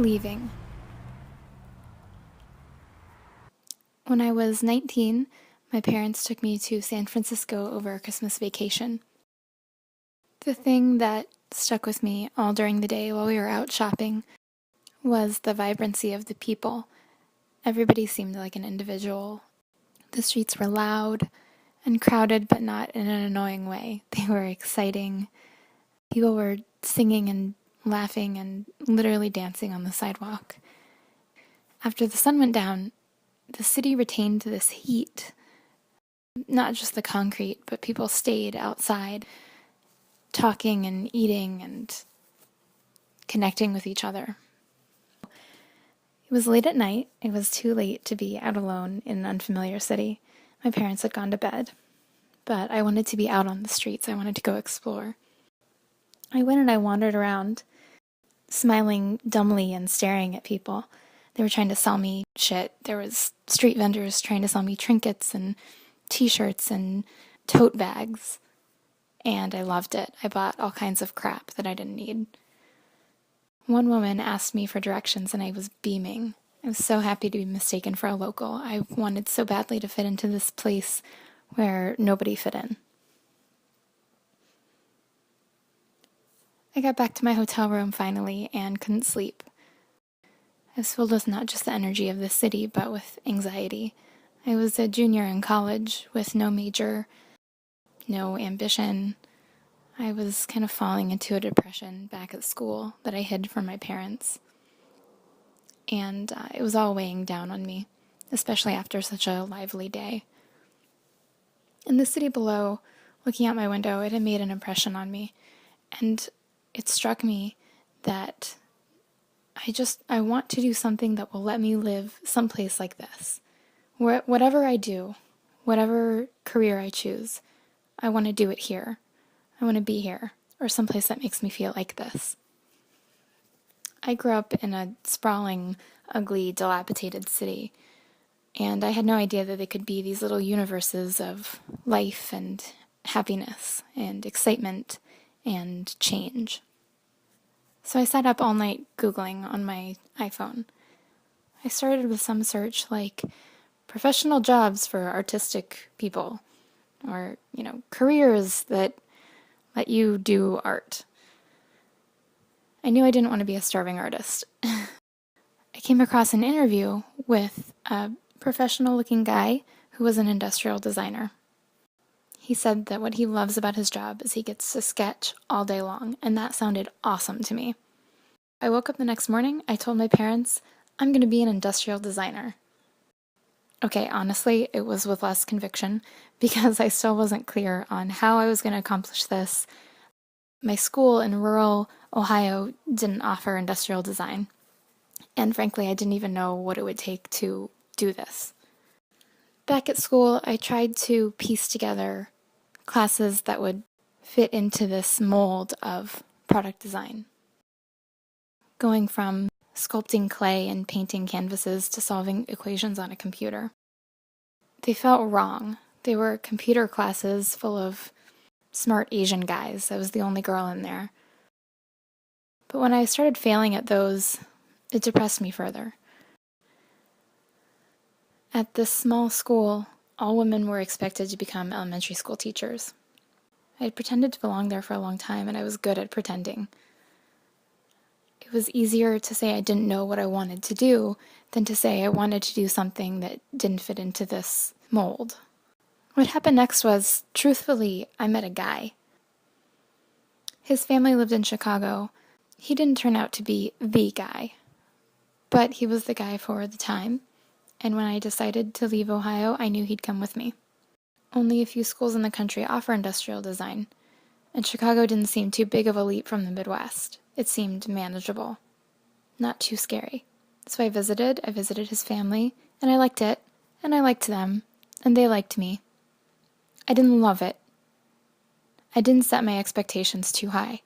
Leaving. When I was 19, my parents took me to San Francisco over a Christmas vacation. The thing that stuck with me all during the day while we were out shopping was the vibrancy of the people. Everybody seemed like an individual. The streets were loud and crowded, but not in an annoying way. They were exciting. People were singing and laughing and literally dancing on the sidewalk. After the sun went down, the city retained this heat. Not just the concrete, but people stayed outside, talking and eating and connecting with each other. It was late at night. It was too late to be out alone in an unfamiliar city. My parents had gone to bed, but I wanted to be out on the streets. I wanted to go explore. I went and I wandered around, smiling dumbly and staring at people. They were trying to sell me shit. There was street vendors trying to sell me trinkets and t-shirts and tote bags. And I loved it. I bought all kinds of crap that I didn't need. One woman asked me for directions and I was beaming. I was so happy to be mistaken for a local. I wanted so badly to fit into this place where nobody fit in. I got back to my hotel room finally and couldn't sleep. I was filled with not just the energy of the city, but with anxiety. I was a junior in college with no major, no ambition. I was kind of falling into a depression back at school that I hid from my parents. And it was all weighing down on me, especially after such a lively day. In the city below, looking out my window, it had made an impression on me. And it struck me that I want to do something that will let me live someplace like this. Whatever I do, whatever career I choose, I want to do it here. I want to be here, or someplace that makes me feel like this. I grew up in a sprawling, ugly, dilapidated city, and I had no idea that they could be these little universes of life and happiness and excitement and change. So I sat up all night Googling on my iPhone. I started with some search like professional jobs for artistic people, or, careers that let you do art. I knew I didn't want to be a starving artist. I came across an interview with a professional-looking guy who was an industrial designer. He said that what he loves about his job is he gets to sketch all day long, and that sounded awesome to me. I woke up the next morning, I told my parents, I'm going to be an industrial designer. Okay, honestly, it was with less conviction, because I still wasn't clear on how I was going to accomplish this. My school in rural Ohio didn't offer industrial design, and frankly, I didn't even know what it would take to do this. Back at school, I tried to piece together classes that would fit into this mold of product design. Going from sculpting clay and painting canvases to solving equations on a computer. They felt wrong. They were computer classes full of smart Asian guys. I was the only girl in there. But when I started failing at those, it depressed me further. At this small school, all women were expected to become elementary school teachers. I had pretended to belong there for a long time, and I was good at pretending. It was easier to say I didn't know what I wanted to do than to say I wanted to do something that didn't fit into this mold. What happened next was, truthfully, I met a guy. His family lived in Chicago. He didn't turn out to be the guy, but he was the guy for the time, and when I decided to leave Ohio, I knew he'd come with me. Only a few schools in the country offer industrial design, and Chicago didn't seem too big of a leap from the Midwest. It seemed manageable, not too scary. So I visited his family, and I liked it, and I liked them, and they liked me. I didn't love it. I didn't set my expectations too high,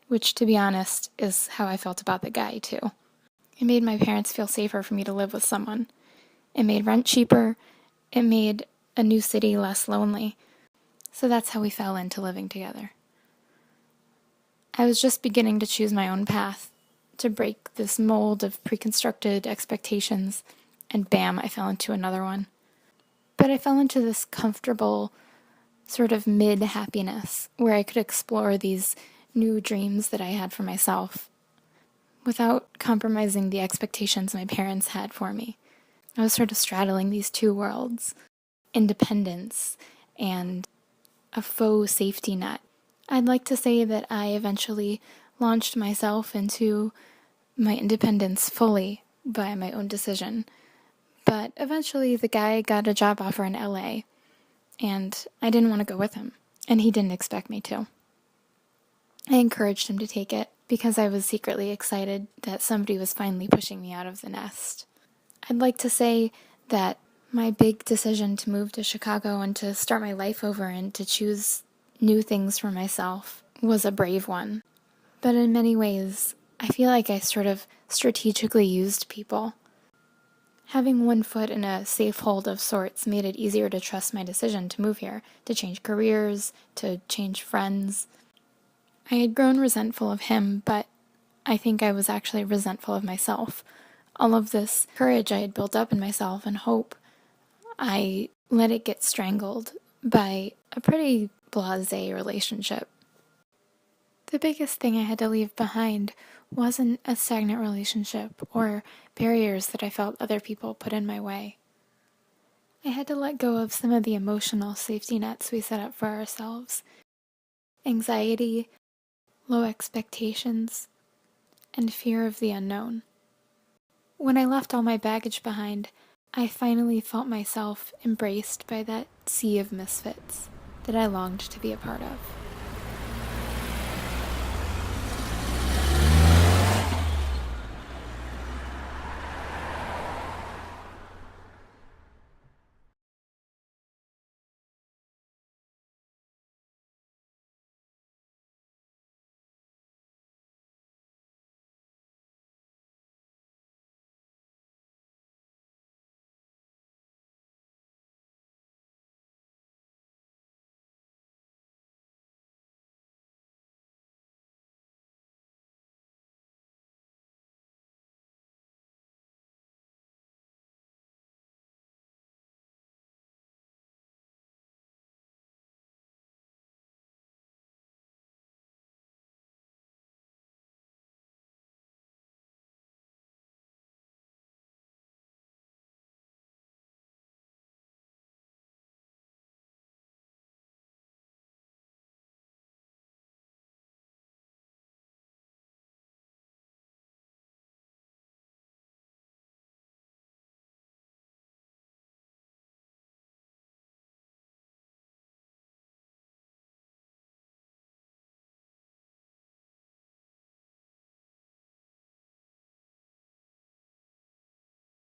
which, to be honest, is how I felt about the guy, too. It made my parents feel safer for me to live with someone. It made rent cheaper. It made a new city less lonely. So that's how we fell into living together. I was just beginning to choose my own path, to break this mold of preconstructed expectations, and bam, I fell into another one. But I fell into this comfortable sort of mid-happiness where I could explore these new dreams that I had for myself without compromising the expectations my parents had for me. I was sort of straddling these two worlds, independence and a faux safety net. I'd like to say that I eventually launched myself into my independence fully by my own decision. But eventually the guy got a job offer in LA, and I didn't want to go with him, and he didn't expect me to. I encouraged him to take it because I was secretly excited that somebody was finally pushing me out of the nest. I'd like to say that my big decision to move to Chicago and to start my life over and to choose new things for myself was a brave one. But in many ways, I feel like I sort of strategically used people. Having one foot in a safe hold of sorts made it easier to trust my decision to move here, to change careers, to change friends. I had grown resentful of him, but I think I was actually resentful of myself. All of this courage I had built up in myself and hope, I let it get strangled by a pretty blasé relationship. The biggest thing I had to leave behind wasn't a stagnant relationship or barriers that I felt other people put in my way. I had to let go of some of the emotional safety nets we set up for ourselves. Anxiety, low expectations, and fear of the unknown. When I left all my baggage behind, I finally felt myself embraced by that sea of misfits that I longed to be a part of.